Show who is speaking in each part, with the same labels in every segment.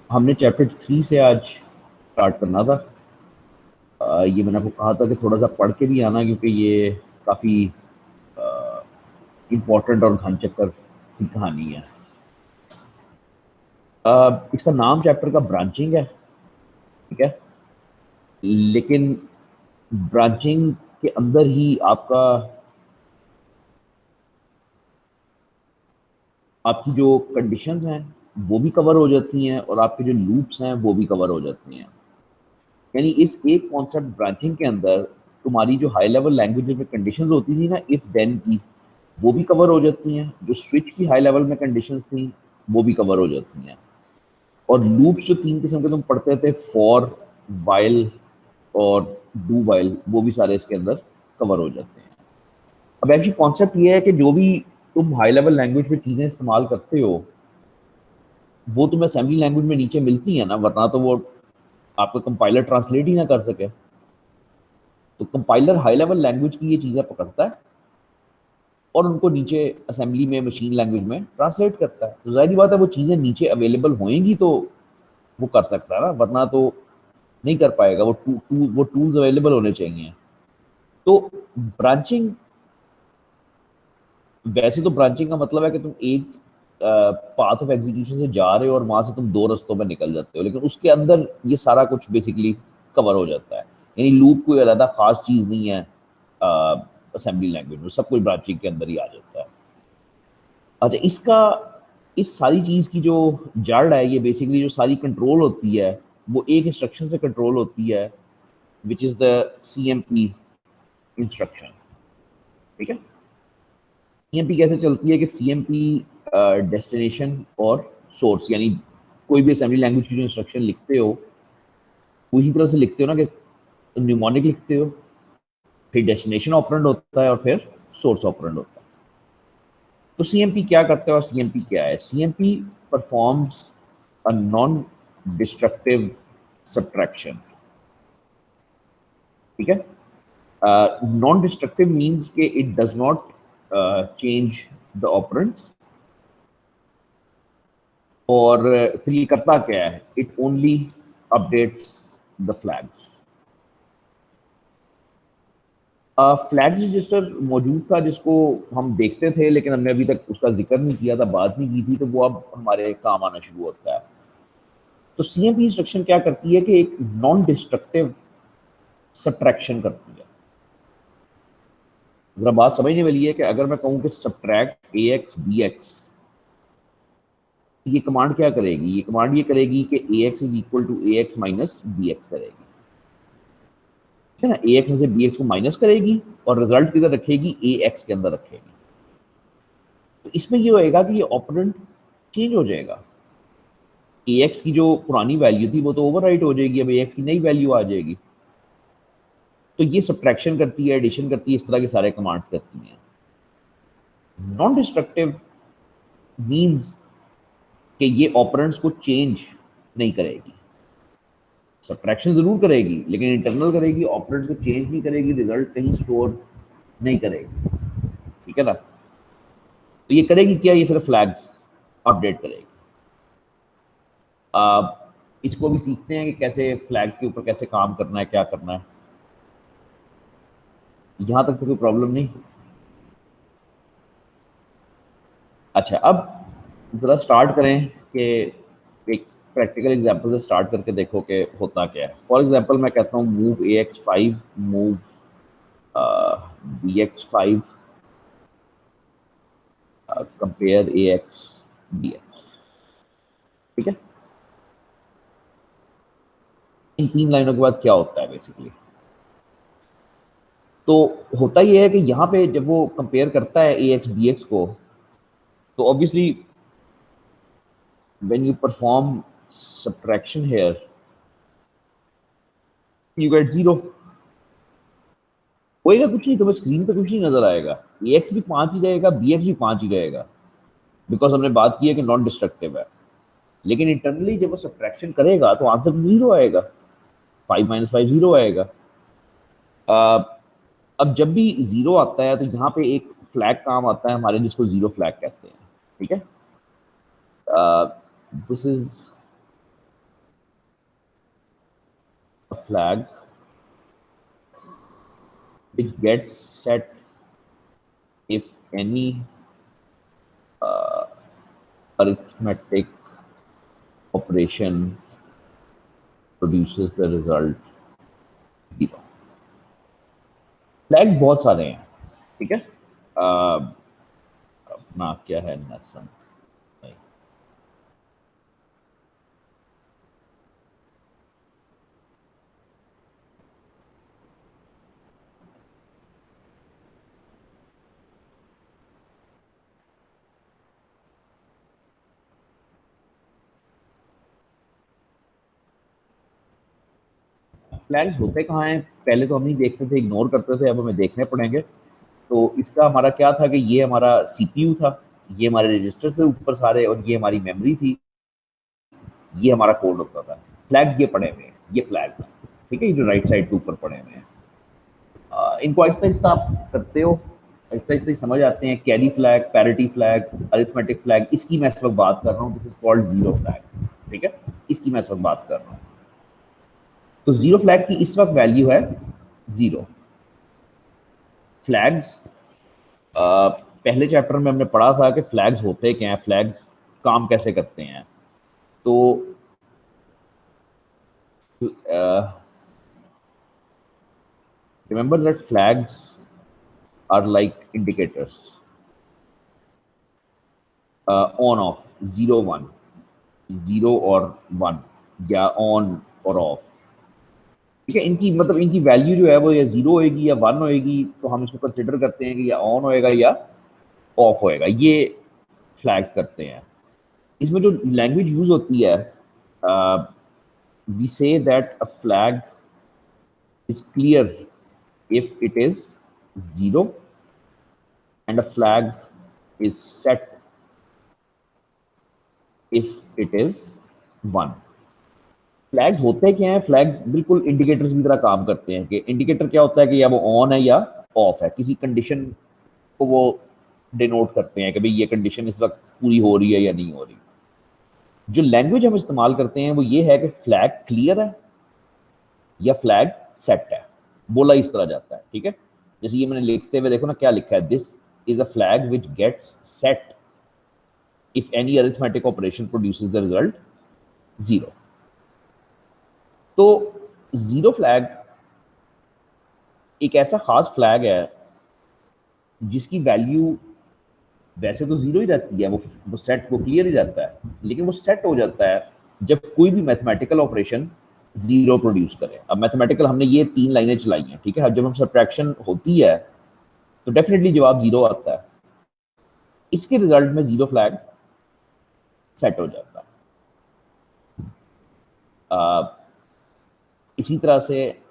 Speaker 1: हमने चैप्टर 3 से आज स्टार्ट करना था। ये मैंने आपको कहा था कि थोड़ा सा पढ़ के भी आना, क्योंकि ये काफ़ी इम्पोर्टेंट और घन चक्कर सी कहानी है। इसका नाम चैप्टर का ब्रांचिंग है, ठीक है। लेकिन ब्रांचिंग के अंदर ही आपकी जो कंडीशंस हैं वो भी कवर हो जाती हैं, और आपके जो लूप्स हैं वो भी कवर हो जाती हैं। यानी इस एक कॉन्सेप्ट ब्रांचिंग के अंदर तुम्हारी जो हाई लेवल लैंग्वेज में कंडीशंस होती थी ना, इफ देन की, वो भी कवर हो जाती हैं। जो स्विच की हाई लेवल में कंडीशंस थी वो भी कवर हो जाती हैं। और लूप्स जो 3 किस्म के तुम पढ़ते थे, फॉर, वाइल और डू वाइल, वो भी सारे इसके अंदर कवर हो जाते हैं। अब एक्चुअली कॉन्सेप्ट ये है कि जो भी तुम हाई लेवल लैंग्वेज में चीज़ें इस्तेमाल करते हो वो तुम्हें असेंबली लैंग्वेज में नीचे मिलती है ना, वरना तो वो आपका कंपाइलर ट्रांसलेट ही ना कर सके। तो कंपाइलर हाई लेवल लैंग्वेज की ये चीज़ें पकड़ता है और उनको नीचे असेंबली में मशीन लैंग्वेज में ट्रांसलेट करता है। तो जाहिर बात है वो चीज़ें नीचे अवेलेबल होएंगी तो वो कर सकता है ना, वरना तो नहीं कर पाएगा। वो टूल्स अवेलेबल होने चाहिए। तो ब्रांचिंग, वैसे तो ब्रांचिंग का मतलब है कि तुम एक पाथ ऑफ एग्जीक्यूशन से जा रहे हो और वहां से तुम दो रास्तों में निकल जाते हो, लेकिन उसके अंदर ये सारा कुछ बेसिकली कवर हो जाता है। यानी लूप कोई अलग खास चीज नहीं है असेंबली लैंग्वेज में, सब कुछ ब्रांचिंग के अंदर ही आ जाता है। अच्छा, इसका इस सारी चीज की जो जड़ है, ये बेसिकली जो सारी कंट्रोल होती है वो एक इंस्ट्रक्शन से कंट्रोल होती है, which is the CMP instruction, ठीक है। CMP कैसे चलती है कि CMP डेस्टिनेशन और सोर्स, यानी कोई भी असेंबली लैंग्वेज की जो इंस्ट्रक्शन लिखते हो वो इसी तरह से लिखते हो ना, कि न्यूमोनिक लिखते हो, फिर डेस्टिनेशन ऑपरेंड होता है और फिर सोर्स ऑपरेंड होता है। तो CMP क्या करता है और CMP क्या है? CMP performs a non destructive subtraction, ठीक है। नॉन डिस्ट्रक्टिव मीन्स के it does not change the operands, और फिर ये करता क्या है? It only updates the flags. Flag register मौजूद था जिसको हम देखते थे, लेकिन हमने अभी तक उसका जिक्र नहीं किया था, बात नहीं की थी, तो वो अब हमारे काम आना शुरू होता है। तो CMP इंस्ट्रक्शन क्या करती है कि एक नॉन डिस्ट्रक्टिव सब्ट्रैक्शन करती है। जरा बात समझने वाली है कि अगर मैं कहूं कि सब्ट्रैक्ट AX BX, ये कमांड क्या करेगी? ये कमांड ये करेगी कि AX is equal to AX minus BX करेगी, है ना। AX में से BX को माइनस करेगी और रिजल्ट किधर रखेगी? AX के अंदर रखेगी। तो इसमें ये होएगा कि ये ऑपरेंड चेंज हो जाएगा। AX की जो पुरानी वैल्यू थी वो तो ओवरराइट हो जाएगी, अब AX की नई वैल्यू आ जाएगी। तो ये सब्ट्रैक्शन करती है, एडिशन करती है, इस तरह के सारे कमांड्स करती हैं। नॉन डिस्ट्रक्टिव मींस कि ये ऑपरेंड्स को चेंज नहीं करेगी। सब्ट्रैक्शन जरूर करेगी लेकिन इंटरनल करेगी, ऑपरेंड्स को चेंज नहीं करेगी, रिजल्ट कहीं स्टोर नहीं करेगी, ठीक है ना। तो ये करेगी क्या? ये सिर्फ फ्लैग्स अपडेट करेगी। आप इसको भी सीखते हैं कि कैसे फ्लैग के ऊपर कैसे काम करना है, क्या करना है। यहां तक तो कोई प्रॉब्लम नहीं। अच्छा, अब जरा स्टार्ट करें कि एक प्रैक्टिकल एग्जांपल से स्टार्ट करके देखो कि होता क्या है। फॉर एग्जांपल मैं कहता हूँ move AX5, move BX5, compare AX BX, ठीक है। इन 3 लाइनों के बाद क्या होता है बेसिकली? तो होता ये है कि यहाँ पे जब वो कंपेयर करता है AX BX को, तो obviously when you perform subtraction here you get zero. होएगा कुछ नहीं, तो स्क्रीन पे कुछ नहीं नजर आएगा। AX भी 5 ही रहेगा, BX भी 5 ही रहेगा, बिकॉज हमने बात की है कि नॉन डिस्ट्रक्टिव है। लेकिन इंटरनली जब वो सब्ट्रैक्शन करेगा तो आंसर जीरो आएगा, 5 माइनस 5 जीरो आएगा। आ, अब जब भी जीरो आता है तो यहाँ पे एक फ्लैग काम आता है हमारे, जिसको जीरो फ्लैग कहते हैं, ठीक है। This is flag which gets set if any arithmetic operation produces the result 0. Flags बहुत सारे हैं, ठीक है। अपना क्या है नेक्सन, फ्लैग्स होते कहाँ हैं? पहले तो हम नहीं देखते थे, इग्नोर करते थे, अब हमें देखने पड़ेंगे। तो इसका हमारा क्या था कि ये हमारा सीपीयू था, ये हमारे रजिस्टर से ऊपर सारे, और ये हमारी मेमोरी थी, ये हमारा कोड होता था। फ्लैग्स ये पड़े हुए हैं, ये फ्लैग्स हैं, ठीक है, ये जो राइट साइड के ऊपर पड़े हुए हैं। इनको आहिस्ता आहिस्ता आप करते हो, आहिस्ता आहिस्ता ही समझ आते हैं। Carry flag, parity flag, arithmetic flag, इसकी मैं इस वक्त बात कर रहा हूँ, this is called zero flag, ठीक है, इसकी मैं इस वक्त बात कर रहा हूँ। तो जीरो फ्लैग की इस वक्त वैल्यू है 0। फ्लैग्स पहले चैप्टर में हमने पढ़ा था कि फ्लैग्स होते क्या हैं, फ्लैग्स काम कैसे करते हैं। तो remember that flags are like indicators, on off, 0 1, 0 और 1, या on और off, ठीक है। इनकी मतलब इनकी वैल्यू जो है वो या 0 होएगी या 1 होएगी, तो हम इसको कंसिडर करते हैं कि या ऑन होएगा या ऑफ होएगा, ये फ्लैग्स करते हैं। इसमें जो लैंग्वेज यूज होती है, we say that a flag is clear if it is 0 and a flag is set if it is 1. Flags होते क्या हैं? फ्लैग्स बिल्कुल इंडिकेटर्स की तरह काम करते हैं कि इंडिकेटर क्या होता है कि या वो ऑन है या ऑफ है, किसी कंडीशन को वो डिनोट करते हैं कि भाई ये कंडीशन इस वक्त पूरी हो रही है या नहीं हो रही। जो लैंग्वेज हम इस्तेमाल करते हैं वो ये है कि फ्लैग क्लियर है या फ्लैग सेट है, बोला इस तरह जाता है, ठीक है। जैसे ये मैंने लिखते हुए देखो ना क्या लिखा है, this is a flag which gets set if any arithmetic operation produces the result 0। तो 0 फ्लैग एक ऐसा खास फ्लैग है जिसकी वैल्यू वैसे तो 0 ही रहती है, वो सेट, वो क्लियर ही रहता है, लेकिन वो सेट हो जाता है जब कोई भी मैथमेटिकल ऑपरेशन 0 प्रोड्यूस करे। अब मैथमेटिकल हमने ये 3 लाइनें चलाई हैं, ठीक है। जब हम सब्ट्रैक्शन होती है तो डेफिनेटली जवाब 0 आता है, इसके रिजल्ट में 0 फ्लैग सेट हो जाता है। इसी तरह से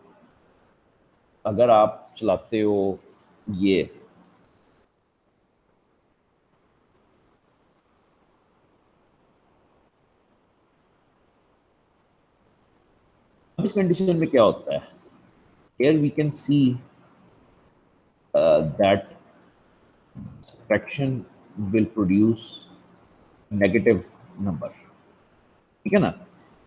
Speaker 1: अगर आप चलाते हो ये इस कंडीशन में क्या होता है, here we can see that subtraction will produce negative number, ठीक है ना।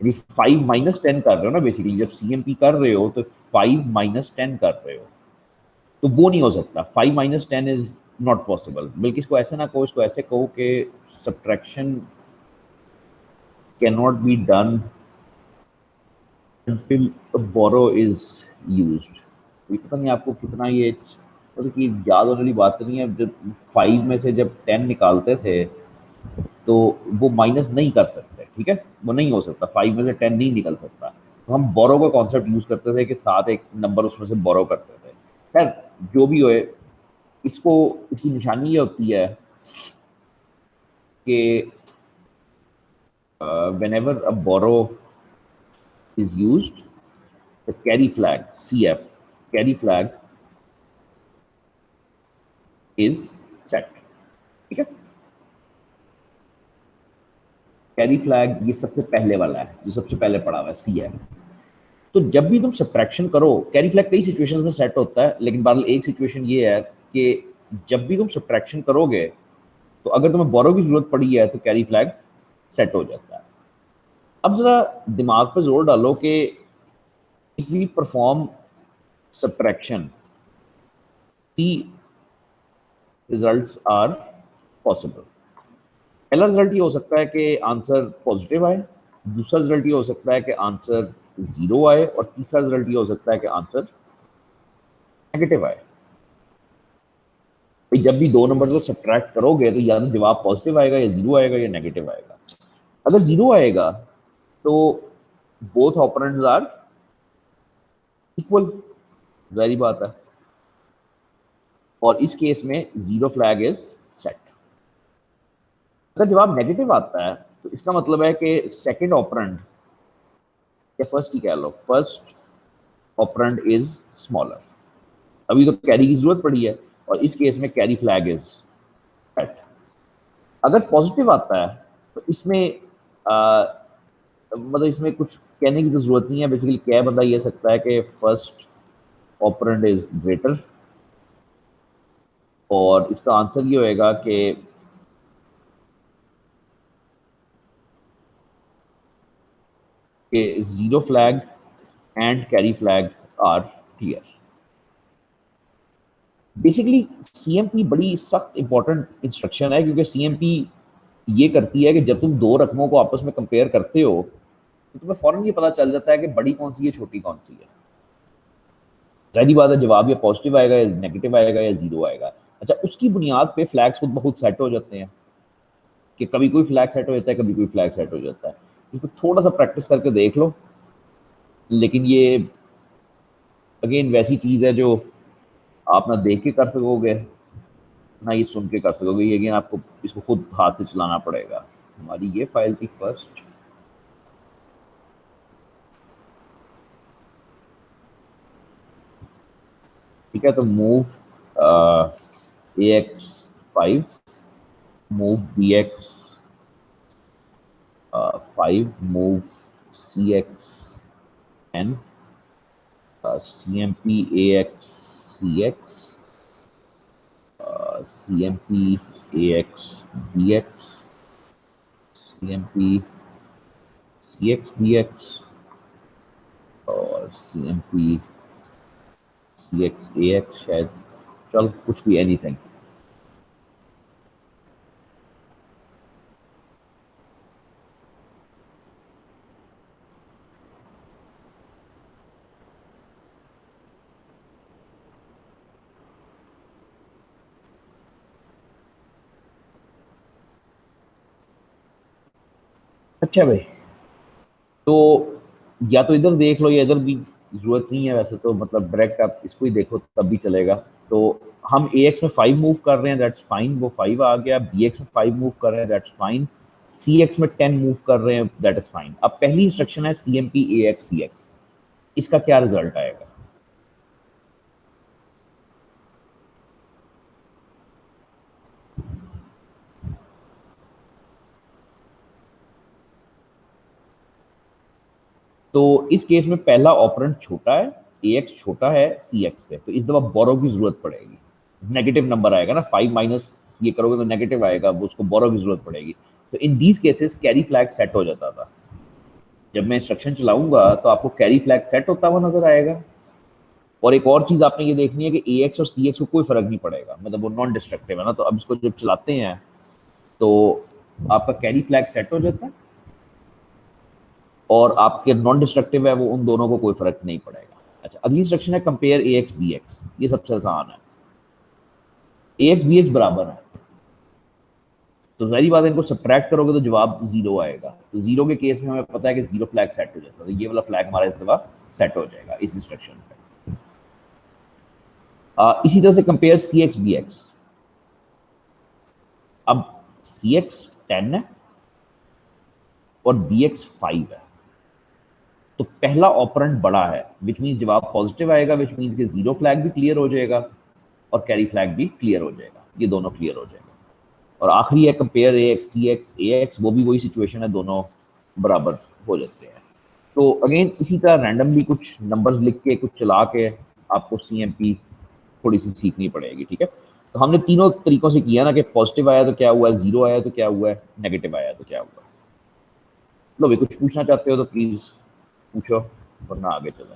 Speaker 1: यदि 5 माइनस 10 कर रहे हो ना, बेसिकली जब CMP कर रहे हो तो 5 माइनस 10 कर रहे हो, तो वो नहीं हो सकता। 5 माइनस 10 इज नॉट पॉसिबल। बल्कि इसको ऐसे ना कहो, इसको ऐसे कहो कि subtraction can not be done until a borrow is used। ये पता नहीं आपको कितना ये मतलब कि याद होने वाली बात नहीं है। जब 5 में से जब 10 निकालते थे तो वो माइनस नहीं कर सकते, ठीक है, वो नहीं हो सकता, 5 में से 10 नहीं निकल सकता। तो हम बोरो का कॉन्सेप्ट यूज करते थे कि साथ एक नंबर उसमें से बोरो करते थे। खैर जो भी होए, इसको इसकी निशानी ये होती है कि whenever a borrow is used, the carry flag CF, carry flag is set, ठीक है। कैरी फ्लैग ये सबसे पहले वाला है, जो सबसे पहले पड़ा हुआ है CF। तो जब भी तुम सब्ट्रैक्शन करो, कैरी फ्लैग कई सिचुएशंस में सेट होता है, लेकिन बहरहाल एक सिचुएशन ये है कि जब भी तुम सब्ट्रैक्शन करोगे तो अगर तुम्हें बोरो की जरूरत पड़ी है तो कैरी फ्लैग सेट हो जाता है। अब जरा दिमाग पर जोर डालो कि if we perform subtraction, three results are possible. पहला रिजल्ट ये हो सकता है कि आंसर पॉजिटिव आए, दूसरा रिजल्ट ये हो सकता है कि आंसर 0 आए, और तीसरा रिजल्ट ये हो सकता है कि आंसर नेगेटिव आए। भाई जब भी दो नंबर को सब्ट्रैक्ट करोगे तो या तो जवाब पॉजिटिव आएगा, या 0 आएगा, या नेगेटिव आएगा। अगर 0 आएगा तो बोथ ऑपरेंड्स आर इक्वल, जाहिर बात है, और इस केस में 0 फ्लैग इज सेट। अगर जवाब नेगेटिव आता है तो इसका मतलब है कि सेकंड ऑपरेंड, या फर्स्ट ही कह लो, फर्स्ट ऑपरेंड इज स्मॉलर। अभी तो कैरी की जरूरत पड़ी है, और इस केस में कैरी फ्लैग इज सेट। अगर पॉजिटिव आता है तो इसमें मतलब इसमें कुछ कहने की तो जरूरत नहीं है। बेसिकली क्या बंदा ये सकता है कि फर्स्ट ऑपरेंड इज ग्रेटर, और इसका आंसर ये होएगा कि 0 flag and carry flag are clear. Basically CMP बड़ी सख्त इंपॉर्टेंट इंस्ट्रक्शन है, क्योंकि सीएमपी ये करती है कि जब तुम दो रकमों को आपस में कंपेयर करते हो तो तुम्हें फौरन ये पता चल जाता है कि बड़ी कौन सी है, छोटी कौन सी है। जाहिर बात है, जवाब या पॉजिटिव आएगा, या नेगेटिव आएगा, या 0 आएगा। अच्छा, उसकी बुनियाद पे फ्लैग्स खुद बहुत सेट हो जाते हैं, कि कभी कोई फ्लैग सेट हो जाता है, कभी कोई फ्लैग सेट हो जाता है। इसको थोड़ा सा प्रैक्टिस करके देख लो, लेकिन ये अगेन वैसी चीज़ है जो आप ना देख के कर सकोगे ना ये सुन के कर सकोगे। ये अगेन आपको इसको खुद हाथ से चलाना पड़ेगा। हमारी ये फाइल थी फर्स्ट, ठीक है। तो move AX5, move BX5, move CX10, CMP AX CX, CMP AX CMP CX और CMP CX शायद, चल कुछ भी, एनीथिंग। अच्छा भाई, तो या तो इधर देख लो, या इधर भी जरूरत नहीं है वैसे तो, मतलब डायरेक्ट आप इसको ही देखो तब भी चलेगा। तो हम AX में 5 मूव कर रहे हैं, दैट्स फाइन, वो 5 आ गया। BX में 5 मूव कर रहे हैं, दैट्स फाइन। CX में 10 मूव कर रहे हैं, दैट इज फाइन। अब पहली इंस्ट्रक्शन है CMP AX CX, इसका क्या रिजल्ट आएगा? तो इस केस में पहला ऑपरेंड छोटा है, AX छोटा है CX से, तो इस दफा बोरो की जरूरत पड़ेगी। नेगेटिव नंबर आएगा ना, 5 माइनस ये करोगे तो नेगेटिव आएगा, वो उसको बोरो की जरूरत पड़ेगी। तो in these cases carry flag set हो जाता था। जब मैं इंस्ट्रक्शन चलाऊंगा तो आपको कैरी फ्लैग सेट होता हुआ नजर आएगा। और एक और चीज आपने ये देखनी है कि AX और CX को कोई फर्क नहीं पड़ेगा, मतलब वो नॉन डिस्ट्रक्टिव है ना। तो अब इसको जब चलाते हैं तो आपका कैरी फ्लैग सेट हो जाता है, और आपके नॉन डिस्ट्रक्टिव है वो, उन दोनों को कोई फर्क नहीं पड़ेगा। अच्छा, अगली इंस्ट्रक्शन है कंपेयर AX BX, ये सबसे आसान है। AX BX बराबर है, तो जाहिर बात है इनको सब्ट्रैक्ट करोगे तो जवाब 0 आएगा। तो 0 के केस में हमें पता है कि 0 फ्लैग सेट हो जाता है, तो ये वाला फ्लैग हमारा इस दफा सेट हो जाएगा इस इंस्ट्रक्शन पे। इसी तरह से कंपेयर CX BX। अब CX 10 है और BX 5 है, तो पहला ऑपरेंड बड़ा है, विच मीन्स जवाब पॉजिटिव आएगा, विच मीन्स कि 0 फ्लैग भी क्लियर हो जाएगा और कैरी फ्लैग भी क्लियर हो जाएगा, ये दोनों क्लियर हो जाएगा। और आखिरी है कंपेयर AX CX AX, वो भी वही सिचुएशन है, दोनों बराबर हो जाते हैं। तो अगेन इसी तरह रैंडमली कुछ नंबर्स लिख के, कुछ चला के आपको CMP थोड़ी सी सीखनी पड़ेगी, ठीक है। तो हमने तीनों तरीकों से किया ना, कि पॉजिटिव आया तो क्या हुआ है, 0 आया तो क्या हुआ है, नेगेटिव आया तो क्या हुआ है। लो भाई, कुछ पूछना चाहते हो तो प्लीज पूछो, वरना आगे चले।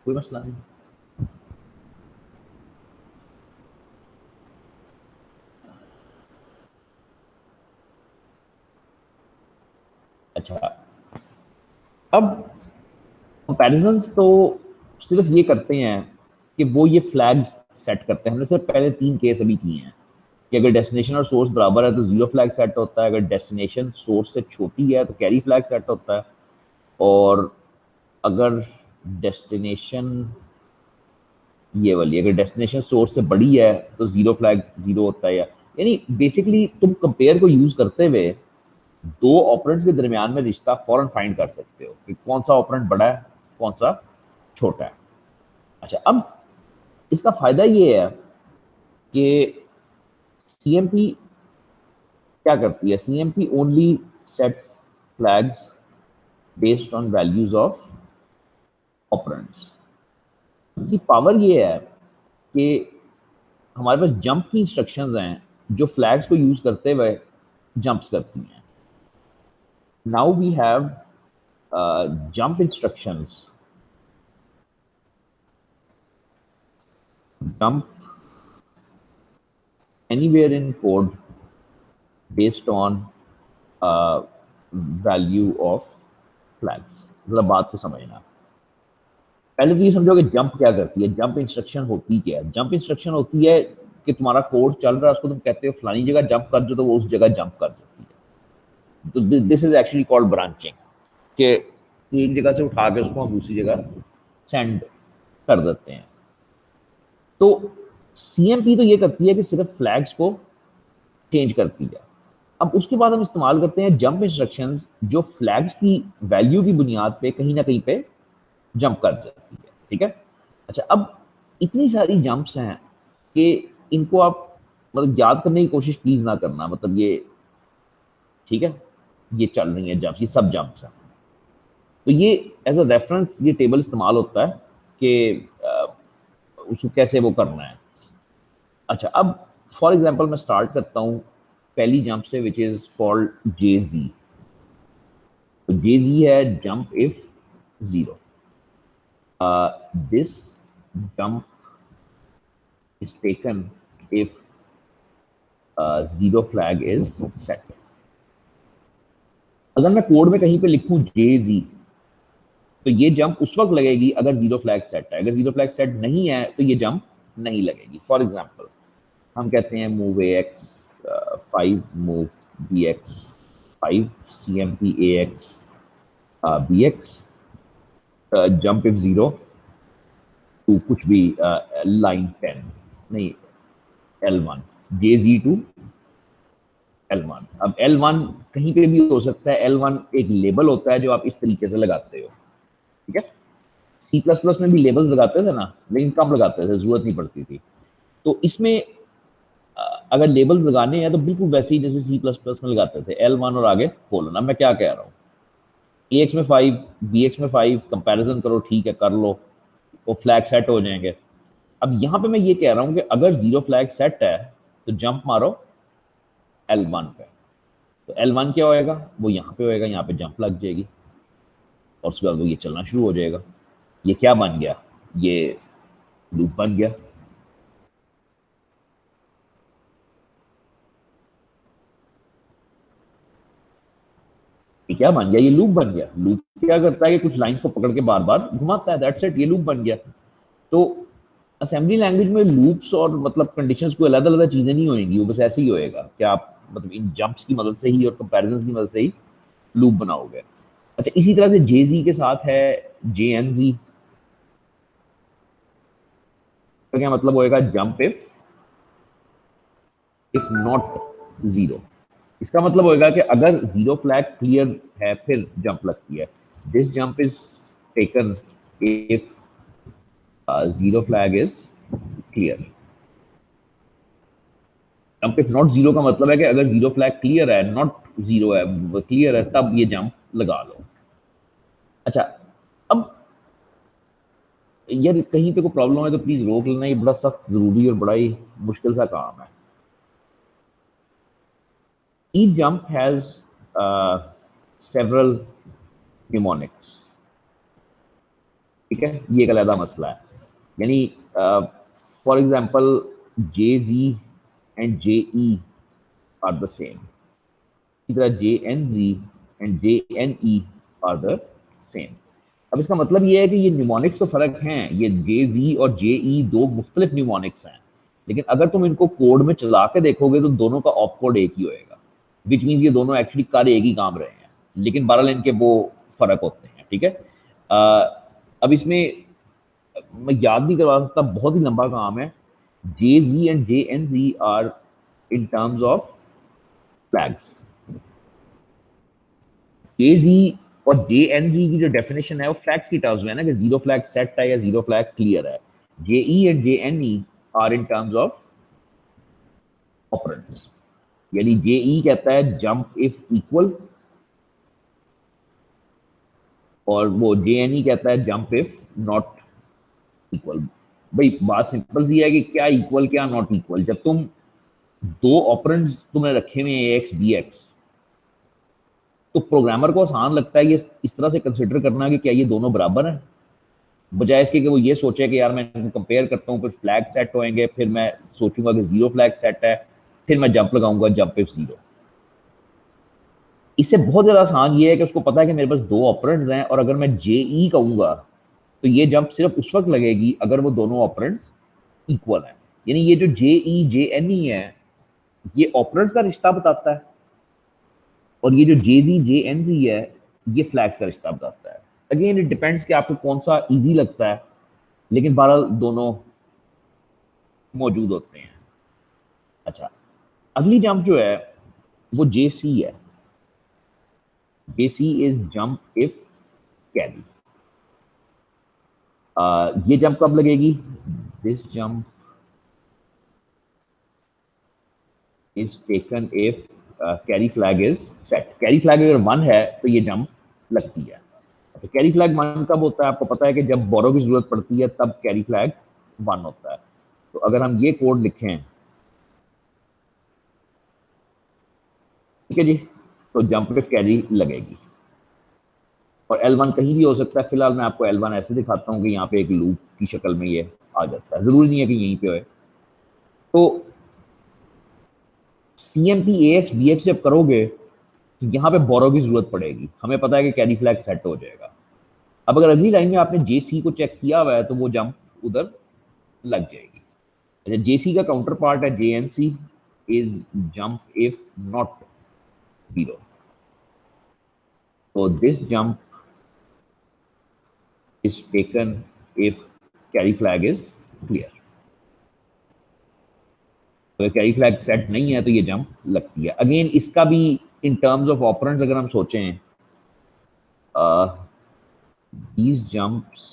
Speaker 1: कोई मसला नहीं। अच्छा, अब कंपैरिजंस तो सिर्फ ये करते हैं कि वो ये फ्लैग्स सेट करते हैं। हमने सिर्फ पहले 3 केस अभी किए हैं कि अगर डेस्टिनेशन और सोर्स बराबर है तो जीरो फ्लैग सेट होता है, अगर डेस्टिनेशन सोर्स से छोटी है तो कैरी फ्लैग सेट होता है, और अगर डेस्टिनेशन ये वाली अगर डेस्टिनेशन सोर्स से बड़ी है तो जीरो फ्लैग जीरो होता है। यानी बेसिकली तुम कंपेयर को यूज करते हुए दो ऑपरेंट्स के दरमियान में रिश्ता फौरन फाइंड कर सकते हो कि कौन सा ऑपरेंट बड़ा है, कौन सा छोटा है। अच्छा, अब इसका फायदा ये है कि सीएमपी क्या करती है, CMP only sets flags based on values of operands. की पावर ये है कि हमारे पास जंप की इंस्ट्रक्शंस हैं जो फ्लैग्स को यूज करते हुए जंप्स करती हैं। Now we have jump instructions, jump anywhere in code based on value of flags. मतलब बात को समझना, पहले तो ये समझो कि जंप क्या करती है, जंप इंस्ट्रक्शन होती क्या है। जंप इंस्ट्रक्शन होती है कि तुम्हारा कोड चल रहा है, उसको तुम कहते हो फलानी जगह जंप कर दो, तो वो उस जगह जंप कर देती है। तो this is actually called branching, कि एक जगह से उठा के उसको हम दूसरी जगह सेंड कर देते हैं। तो सीएमपी तो ये करती है कि सिर्फ फ्लैग्स को चेंज करती है। अब उसके बाद हम इस्तेमाल करते हैं जंप इंस्ट्रक्शंस जो फ्लैग्स की वैल्यू की बुनियाद पे कहीं ना कहीं पे जंप कर जाती है। ठीक है। अच्छा, अब इतनी सारी जंप्स हैं कि इनको आप मतलब याद करने की कोशिश प्लीज ना करना। मतलब ये ठीक है, ये चल रही है जंप्स, ये सब जंप्स हैं। तो ये एज अ रेफरेंस ये टेबल इस्तेमाल होता है कि उसको कैसे वो करना है। अच्छा, अब फॉर एग्जांपल मैं स्टार्ट करता हूँ पहली जंप से, विच इज कॉल्ड जे जी। तो जे जी है jump if zero. This jump is taken if zero flag is set। अगर मैं कोड में कहीं पे लिखूं जे जी, तो ये जंप उस वक्त लगेगी अगर जीरो फ्लैग सेट है। अगर जीरो फ्लैग सेट नहीं है तो ये जंप नहीं लगेगी। फॉर एग्जाम्पल हम कहते हैं move A X 5, move B X 5, C M P A X B X, jump if zero to कुछ भी लाइन 10, नहीं L1, J ji to L1। अब L1 कहीं पे भी हो सकता है। L1 एक लेबल होता है जो आप इस तरीके से लगाते हो। ठीक है। सी प्लस प्लस में भी लेबल्स लगाते थे ना, लेकिन कम लगाते थे, जरूरत नहीं पड़ती थी। तो इसमें अगर लेबल्स लगाने हैं तो बिल्कुल वैसे ही जैसे सी प्लस प्लस में लगाते थे, L1 और आगे खोलना। मैं क्या कह रहा हूँ, ए एक्स में 5, बी एक्स में 5, कंपेरिजन करो, ठीक है कर लो, वो फ्लैग सेट हो जाएंगे। अब यहाँ पे मैं ये कह रहा हूँ कि अगर जीरो फ्लैग सेट है तो जंप मारो L1 पे। तो L1 क्या होएगा, वो यहाँ पे होएगा, यहाँ पे जंप लग जाएगी और उसके बाद वो ये चलना शुरू हो जाएगा। ये क्या बन गया, ये लूप बन गया। ये क्या बन गया, ये लूप बन गया। लूप क्या करता है कि कुछ लाइन को पकड़ के बार बार घुमाता है, दैट्स इट, ये लूप बन गया। तो असेंबली लैंग्वेज में लूप्स और मतलब कंडीशंस को अलग अलग चीजें नहीं होंगी, वो बस ऐसे ही होएगा कि आप मतलब इन जंप्स की मदद से ही और कंपैरिजन की मदद से ही लूप बनाओगे। अच्छा, इसी तरह से जे जी के साथ है जे एन जी। तो क्या मतलब होएगा, जंप इफ नॉट जीरो। इसका मतलब होएगा कि अगर जीरो फ्लैग क्लियर है फिर जंप लगती है। This jump is taken if zero flag is clear. Jump if not zero का मतलब है कि अगर जीरो फ्लैग क्लियर है, नॉट जीरो है, क्लियर है, तब ये जंप लगा लो। अच्छा, अब यार कहीं पे कोई प्रॉब्लम है तो प्लीज रोक लेना, ये बड़ा सख्त जरूरी और बड़ा ही मुश्किल सा काम है। Each jump has several mnemonics. ठीक है, ये एक अलग मसला है। यानी for example J G and J E are the same, इसी तरह J N G and J N E are the same. अब इसका मतलब ये है कि ये न्यूमोनिक्स तो फर्क हैं, ये जे जी और जे ई दो मुख्तलिफ न्यूमोनिक्स हैं, लेकिन अगर तुम इनको कोड में चला के देखोगे तो दोनों का ऑप कोड एक ही होएगा, विच मीन्स ये दोनों एक्चुअली कर एक ही काम रहे हैं, लेकिन बहरहाल इनके वो फर्क होते हैं। ठीक है, अब इसमें मैं याद नहीं करवा सकता, बहुत ही लंबा काम है। J G and J N G are in terms of flags. J G और जे एन जी की जो डेफिनेशन है वो फ्लैग्स की टर्म्स में है ना, कि जीरो फ्लैग सेट है या जीरो फ्लैग क्लियर है। J E and J N E are in terms of operands. यानी जे ई कहता है जंप इफ इक्वल, और वो जे एन ई कहता है जंप इफ नॉट इक्वल। भाई बात सिंपल सी है कि क्या इक्वल क्या नॉट इक्वल। जब तुम दो ऑपरेंड्स तुमने रखे हुए हैं एक्स बी एक्स, तो प्रोग्रामर को आसान लगता है ये इस तरह से कंसिडर करना कि क्या ये दोनों बराबर हैं, बजाय इसके कि वो ये सोचे कि यार मैं इनको कंपेयर करता हूँ, फिर फ्लैग सेट होएंगे, फिर मैं सोचूंगा कि जीरो फ्लैग सेट है, फिर मैं जंप लगाऊंगा जंप इफ जीरो। इससे बहुत ज्यादा आसान ये है कि उसको पता है कि मेरे पास दो ऑपरेंड्स हैं, और अगर मैं जे ई कहूंगा तो ये जंप सिर्फ उस वक्त लगेगी अगर वो दोनों ऑपरेंड्स इक्वल हैं। यानी ये जो जे ई जे एन ई है, ये ऑपरेंड्स का रिश्ता बताता है, और ये जो जे जी जे एन जी है, ये फ्लैग्स का रिश्ता बताता है। अगेन इट डिपेंड्स कि आपको कौन सा इजी लगता है, लेकिन बहरहाल दोनों मौजूद होते हैं। अच्छा, अगली जंप जो है वो जे सी है। जे सी इज जंप इफ कैरी। ये जंप कब लगेगी? This jump is taken if carry flag is set. Carry flag अगर 1 है तो ये जंप लगती है। तो कैरी फ्लैग 1 कब होता है? आपको पता है कि जब बोरो की जरूरत पड़ती है तब कैरी फ्लैग 1 होता है। तो अगर हम ये कोड लिखें, ठीक है जी, तो जंप इफ कैरी लगेगी। और L1 कहीं भी हो सकता है। फिलहाल मैं आपको L1 ऐसे दिखाता हूँ कि यहाँ पे एक लूप की शक्ल में ये आ जाता है, जरूरी नहीं है कि यहीं पे हो। तो CMP AX BX जब करोगे तो यहाँ पे बोरो की जरूरत पड़ेगी, हमें पता है कि कैरी फ्लैग सेट हो जाएगा। अब अगर अगली लाइन में आपने JC को चेक किया हुआ है तो वो जंप उधर लग जाएगी। अच्छा, JC का काउंटर पार्ट है JNC is jump if not zero. तो this jump is taken if carry flag is clear. तो कैरी फ्लैग सेट नहीं है तो ये जंप लगती है। अगेन इसका भी इन टर्म्स ऑफ ऑपरेंड्स अगर हम सोचें, these jumps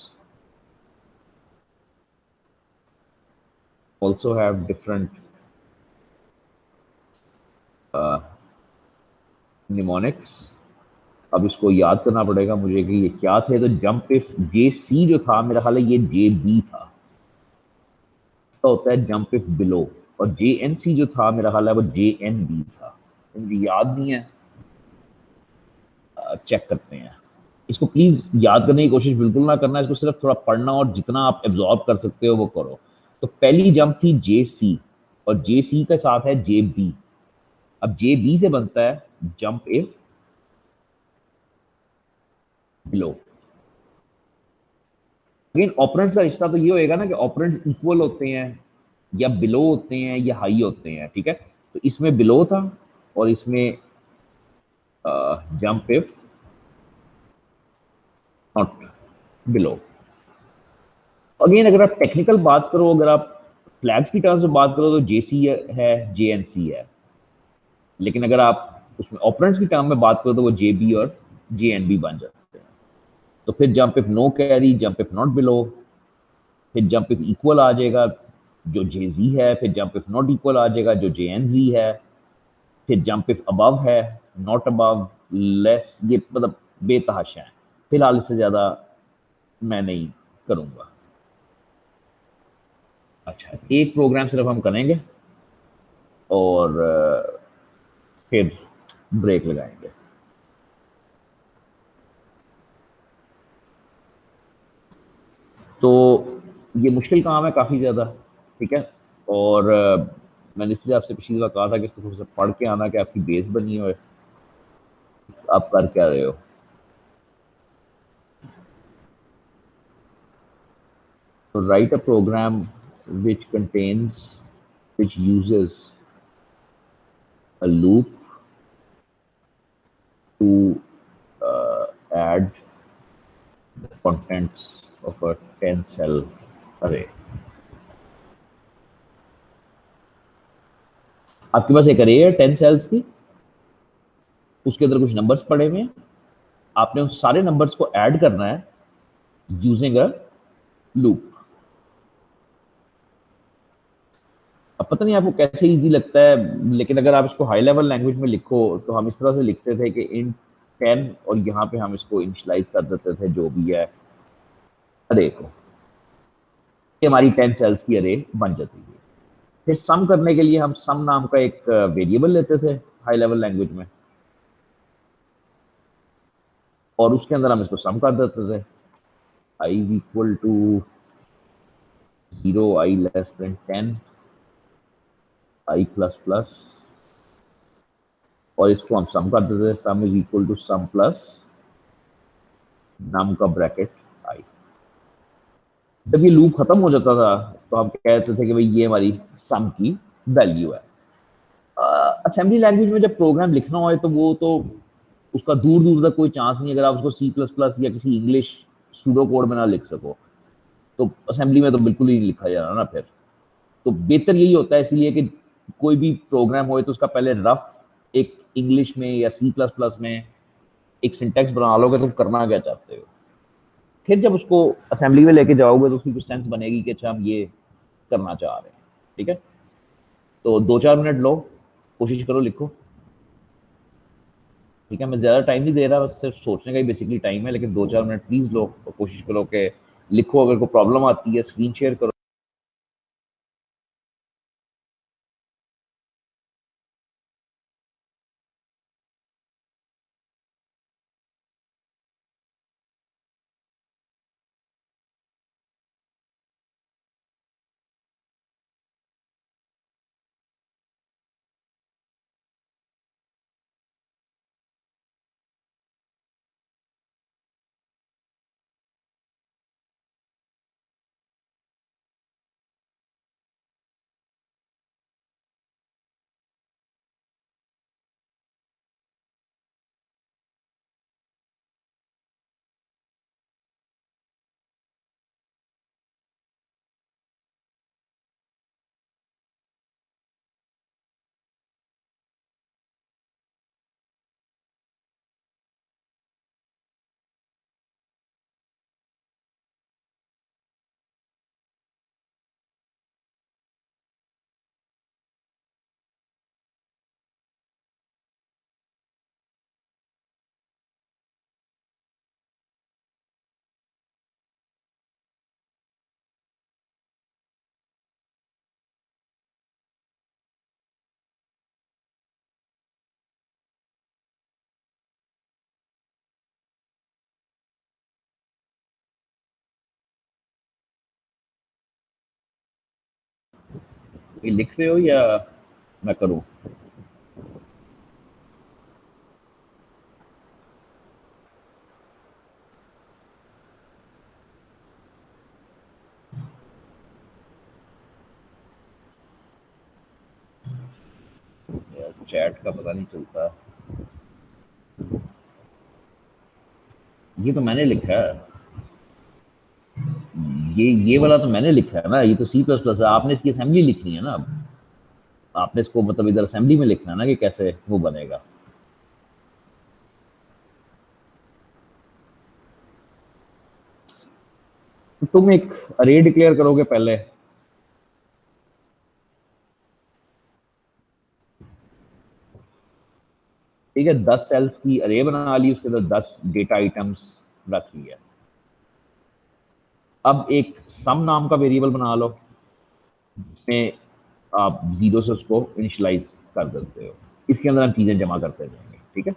Speaker 1: also have different mnemonics। अब इसको याद करना पड़ेगा मुझे कि ये क्या थे। तो जंप इफ जे सी जो था, मेरा ख्याल है ये जे बी था, इसका होता है जंप इफ बिलो। और जे एन सी जो था, मेरा ख्याल है वो जे एन बी था, मुझे याद नहीं है, चेक करते हैं। इसको प्लीज याद करने की कोशिश बिल्कुल ना करना, इसको सिर्फ थोड़ा पढ़ना और जितना आप एब्जॉर्ब कर सकते हो वो करो। तो पहली जंप थी जे सी, और जे सी के साथ है जे बी। अब जे बी से बनता है जंप इफ बिलो। लेकिन ऑपरेंट्स का रिश्ता तो ये होएगा ना कि ऑपरेंट्स इक्वल होते हैं या बिलो होते हैं या हाई होते हैं। ठीक है, तो इसमें बिलो था और इसमें jump if not below. Again अगर आप टेक्निकल बात करो, अगर आप फ्लैग्स की टर्म्स में बात करो तो जेसी है, जेएनसी है। लेकिन अगर आप उसमें ऑपरेंट्स की टर्म में बात करो तो वो जेबी और जेएनबी बन जाते हैं। तो फिर jump if no carry, jump if not below, फिर जंप इफ इक्वल आ जाएगा जो जे जी है, फिर जंप इफ नॉट इक्वल आ जाएगा जो जे एन जी है, फिर जंप इफ अबव है, नॉट अबव, लेस, ये मतलब बेतहाशा है। फिलहाल इससे ज्यादा मैं नहीं करूंगा। अच्छा, एक प्रोग्राम सिर्फ हम करेंगे और फिर ब्रेक लगाएंगे। ये मुश्किल काम है काफ़ी ज़्यादा, ठीक है? और मैंने इसलिए आपसे पिछली दफ़ा कहा था कि इसको थोड़ा-सा पढ़ के आना कि आपकी बेस बनी होए। आप कर क्या रहे हो? So write a program which contains, which uses a loop to add the contents of a 10 cell array. आपके पास एक अरे है 10 सेल्स की, उसके अंदर कुछ नंबर्स पड़े हुए हैं, आपने उन सारे नंबर्स को ऐड करना है यूजिंग अ लूप। अब पता नहीं आपको कैसे इजी लगता है, लेकिन अगर आप इसको हाई लेवल लैंग्वेज में लिखो तो हम इस तरह से लिखते थे कि इन 10 और यहाँ पे हम इसको इनिशियलाइज कर देते थे जो भी है अरे को, ये हमारी 10 सेल्स की अरे बन जाती है। फिर सम करने के लिए हम सम नाम का एक वेरिएबल लेते थे हाई लेवल लैंग्वेज में, और उसके अंदर हम इसको सम कर देते थे, i is equal to 0, i less than 10, i plus plus, और इसको हम सम कर देते थे, sum is equal to sum plus num का ब्रैकेट i। जब ये लूप खत्म हो जाता था तो हम कहते थे कि भाई ये हमारी सम की वैल्यू है। असेंबली लैंग्वेज में जब प्रोग्राम लिखना हो तो वो तो उसका दूर दूर तक कोई चांस नहीं, अगर आप उसको सी प्लस प्लस या किसी इंग्लिश सूडो कोड में ना लिख सको तो असेंबली में तो बिल्कुल ही नहीं लिखा जाना ना। फिर तो बेहतर यही होता है, इसलिए कि कोई भी प्रोग्राम हो तो उसका पहले रफ एक इंग्लिश में या सी प्लस प्लस में एक सिंटेक्स बना लोगे तुम करना क्या चाहते हो, फिर जब उसको असेंबली में लेके जाओगे तो उसकी कुछ सेंस बनेगी कि अच्छा हम ये करना चाह रहे हैं। ठीक है, तो 2-4 मिनट लो, कोशिश करो लिखो। ठीक है, मैं ज़्यादा टाइम नहीं दे रहा, बस सिर्फ सोचने का ही बेसिकली टाइम है, लेकिन 2-4 मिनट प्लीज़ लो और कोशिश करो कि लिखो। अगर कोई प्रॉब्लम आती है स्क्रीन शेयर करो। ये लिख रहे हो या मैं करूँ? यार चैट का पता नहीं चलता। ये तो मैंने लिखा है, ये वाला तो मैंने लिखा है ना, ये तो सी प्लस प्लस है। आपने इसकी असेंबली लिखनी है ना, अब आपने इसको मतलब इधर असेंबली में लिखना है ना कि कैसे वो बनेगा। तो तुम एक अरे डिक्लेयर करोगे पहले, ठीक है, 10 सेल्स की अरे बना ली, उसके अंदर 10 डेटा आइटम्स रख लिया। अब एक सम नाम का वेरिएबल बना लो जिसमें आप 0 से उसको इनिशियलाइज कर देते हो, इसके अंदर हम चीजें जमा करते जाएंगे। ठीक है,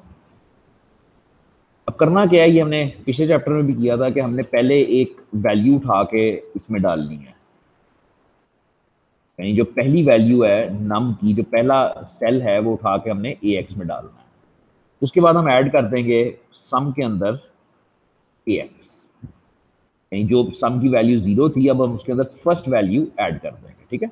Speaker 1: अब करना क्या है, ये हमने पिछले चैप्टर में भी किया था कि हमने पहले एक वैल्यू उठा के इसमें डालनी है, यानी जो पहली वैल्यू है नम की, जो पहला सेल है वो उठा के हमने ए एक्स में डालना है। उसके बाद हम ऐड कर देंगे सम के अंदर ए एक्स, यानी जो सम की वैल्यू 0 थी अब हम उसके अंदर फर्स्ट वैल्यू ऐड कर देंगे। ठीक है,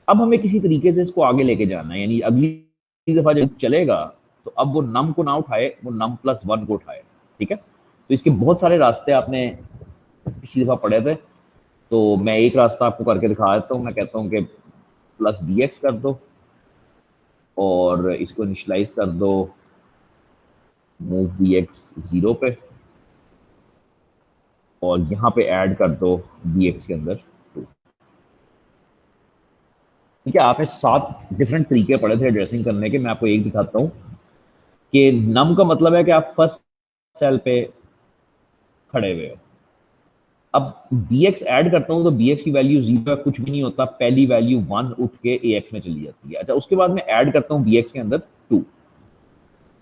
Speaker 1: अब हमें किसी तरीके से इसको आगे लेके जाना है, यानी अगली दफा जब चलेगा तो अब वो नम को ना उठाए, वो नम प्लस 1 को उठाए। ठीक है, तो इसके बहुत सारे रास्ते आपने पिछली दफा पढ़े थे, तो मैं एक रास्ता आपको करके दिखा देता हूँ। मैं कहता हूँ कि प्लस डी एक्स कर दो और इसको इनिशलाइज कर दो मूव डी एक्स 0 पे, और यहाँ पे ऐड कर दो डी एक्स के अंदर 2। ठीक है, आपने 7 डिफरेंट तरीके पढ़े थे एड्रेसिंग करने के, मैं आपको एक दिखाता हूँ कि नम का मतलब है कि आप फर्स्ट सेल पे खड़े हुए हो। अब bx ऐड करता हूं तो bx की वैल्यू 0 है, कुछ भी नहीं होता, पहली वैल्यू 1 उठ के ax में चली जाती है। अच्छा, उसके बाद मैं ऐड करता हूं bx के अंदर 2।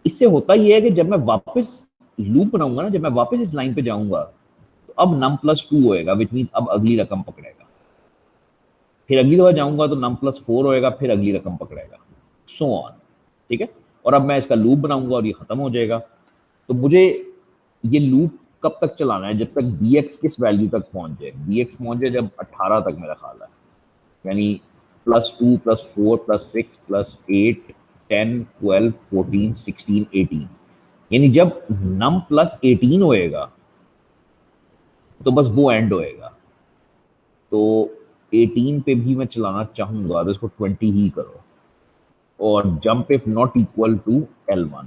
Speaker 1: इससे होता यह है कि जब मैं वापस लूप बनाऊंगा ना, जब मैं वापस इस लाइन पे जाऊंगा तो अब नम प्लस 2 होएगा, विच मीन अब अगली रकम पकड़ेगा। फिर अगली दफा जाऊंगा तो नम प्लस 4 होएगा, फिर अगली रकम पकड़ेगा, सो ऑन। ठीक है, और अब मैं इसका लूप बनाऊंगा और ये खत्म हो जाएगा। तो मुझे ये लूप कब तक चलाना है, जब तक bx किस वैल्यू तक पहुंच जाए, bx पहुंच जाए जब 18 तक मेरा ख्याल है, यानी +2 +4 +6 +8 10 12 14 16 18, यानी जब नम प्लस 18 होएगा तो बस वो एंड होएगा। तो 18 पे भी मैं चलाना चाहूंगा तो इसको 20 ही करो, और jump if not equal to L1,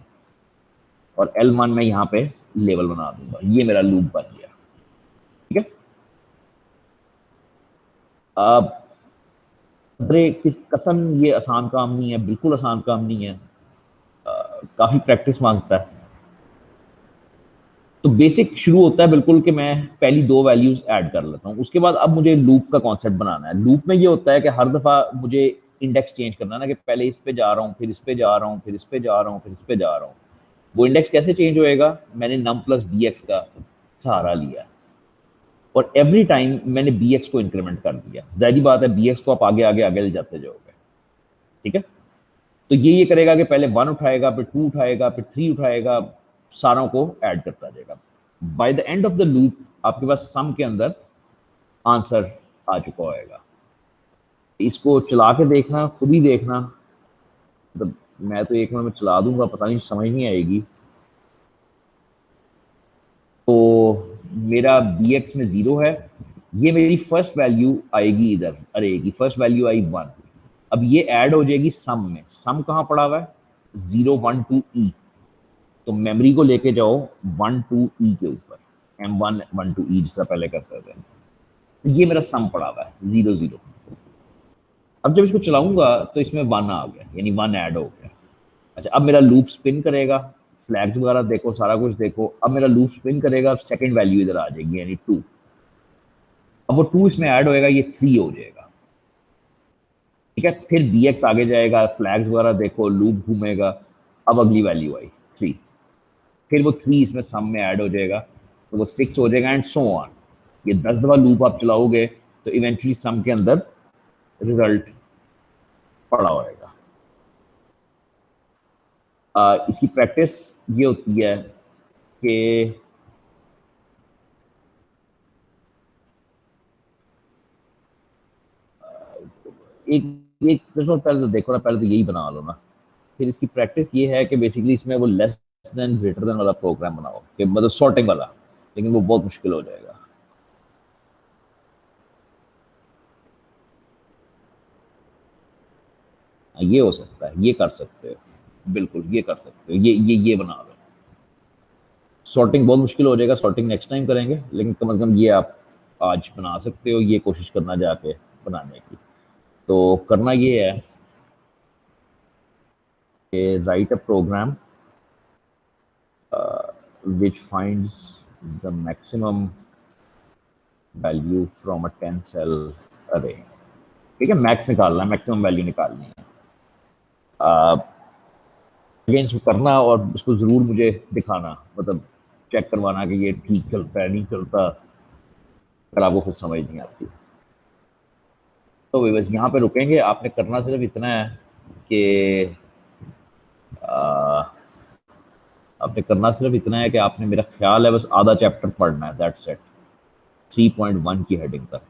Speaker 1: और L1 मैं यहाँ पे लेवल बना दूंगा, ये मेरा लूप बन गया। ठीक है, अब कसम ये आसान काम नहीं है, बिल्कुल आसान काम नहीं है, काफी प्रैक्टिस मांगता है। तो बेसिक शुरू होता है बिल्कुल कि मैं पहली 2 वैल्यूज ऐड कर लेता हूँ, उसके बाद अब मुझे लूप का कॉन्सेप्ट बनाना है। लूप में ये होता है कि हर दफा मुझे इंडेक्स चेंज करना है ना, कि पहले इस पे जा रहा हूँ, फिर इस पे जा रहा हूँ, फिर इस पे जा रहा हूँ, फिर इस पे जा रहा हूँ। वो इंडेक्स कैसे चेंज होएगा, मैंने नम प्लस बी एक्स का सहारा लिया और एवरी टाइम मैंने बी एक्स को इंक्रीमेंट कर दिया। जाहिर बात है बी एक्स को आप आगे आगे आगे ले जाते जाओगे। ठीक है, तो ये करेगा कि पहले 1 उठाएगा, फिर 2 उठाएगा, फिर 3 उठाएगा, सारों को ऐड करता जाएगा। By the end of the loop आपके पास सम के अंदर आंसर आ चुका होएगा। इसको चला के देखना, खुद ही देखना, मतलब मैं तो 1 मिनट में चला दूंगा, पता नहीं समझ नहीं आएगी। तो मेरा बी एक्स में 0 है, ये मेरी फर्स्ट वैल्यू आएगी इधर, अरे की फर्स्ट वैल्यू आई 1। अब ये ऐड हो जाएगी सम में, सम कहाँ पड़ा हुआ है 0 1 2 ई, तो मेमोरी को लेके जाओ 1 2 ई के ऊपर, M1 1 2 ई जिसका पहले करते थे। तो ये मेरा सम पड़ा हुआ है 0 0। अब जब इसको चलाऊंगा तो इसमें 1 आ गया, यानी 1 ऐड हो गया। अच्छा, अब मेरा लूप स्पिन करेगा, फ्लैग्स वगैरह देखो, सारा कुछ देखो। अब मेरा लूप स्पिन करेगा, सेकंड वैल्यू इधर आ जाएगी, यानी 2। अब वो 2 इसमें ऐड होएगा, ये 3 हो जाएगा। ठीक है, फिर बी एक्स आगे जाएगा, फ्लैग्स वगैरह देखो, लूप घूमेगा, अब अगली वैल्यू आई 3, फिर वो 3 इसमें सम में ऐड हो जाएगा, तो वो 6 हो जाएगा, एंड सो ऑन। ये 10 दफा लूप आप चलाओगे तो इवेंचुअली सम के अंदर रिजल्ट पड़ा होएगा। इसकी प्रैक्टिस ये होती है कि एक एक पहले तो देखो ना, पहले तो यही बना लो ना, फिर इसकी प्रैक्टिस ये है कि बेसिकली इसमें वो लेस देन ग्रेटर देन वाला प्रोग्राम बनाओ, कि मतलब सॉर्टिंग वाला, लेकिन वो बहुत मुश्किल हो जाएगा। ये हो सकता है, ये कर सकते हो, बिल्कुल ये कर सकते हो, ये बना लो। सॉर्टिंग बहुत मुश्किल हो जाएगा, सॉर्टिंग नेक्स्ट टाइम करेंगे, लेकिन कम से कम ये आप आज बना सकते हो, ये कोशिश करना जाके बनाने की। तो करना ये है कि write a program which finds the maximum value from a 10 cell array। ठीक है, मैक्स निकालना है, मैक्सिमम वैल्यू निकालनी है। अगेन इसको करना और उसको जरूर मुझे दिखाना, मतलब चेक करवाना कि ये ठीक चलता है नहीं चलता, अगर आपको खुद समझ नहीं आती। तो बस यहाँ पे रुकेंगे। आपने करना सिर्फ इतना है कि आपने करना सिर्फ इतना है कि आपने, मेरा ख्याल है, बस आधा चैप्टर पढ़ना है, दैट्स इट, 3.1 की हेडिंग तक।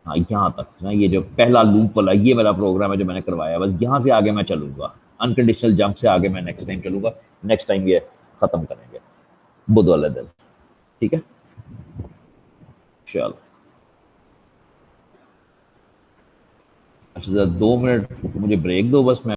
Speaker 1: हाँ, यहाँ तक ना, ये जो पहला लूप वाला ये वाला प्रोग्राम है जो मैंने करवाया, बस यहाँ से आगे मैं चलूंगा, अनकंडीशनल जंप से आगे मैं नेक्स्ट टाइम चलूंगा। नेक्स्ट टाइम ये खत्म करेंगे बुध वाले दिन, ठीक है? चलो, अच्छा 2 मिनट मुझे ब्रेक दो बस, मैं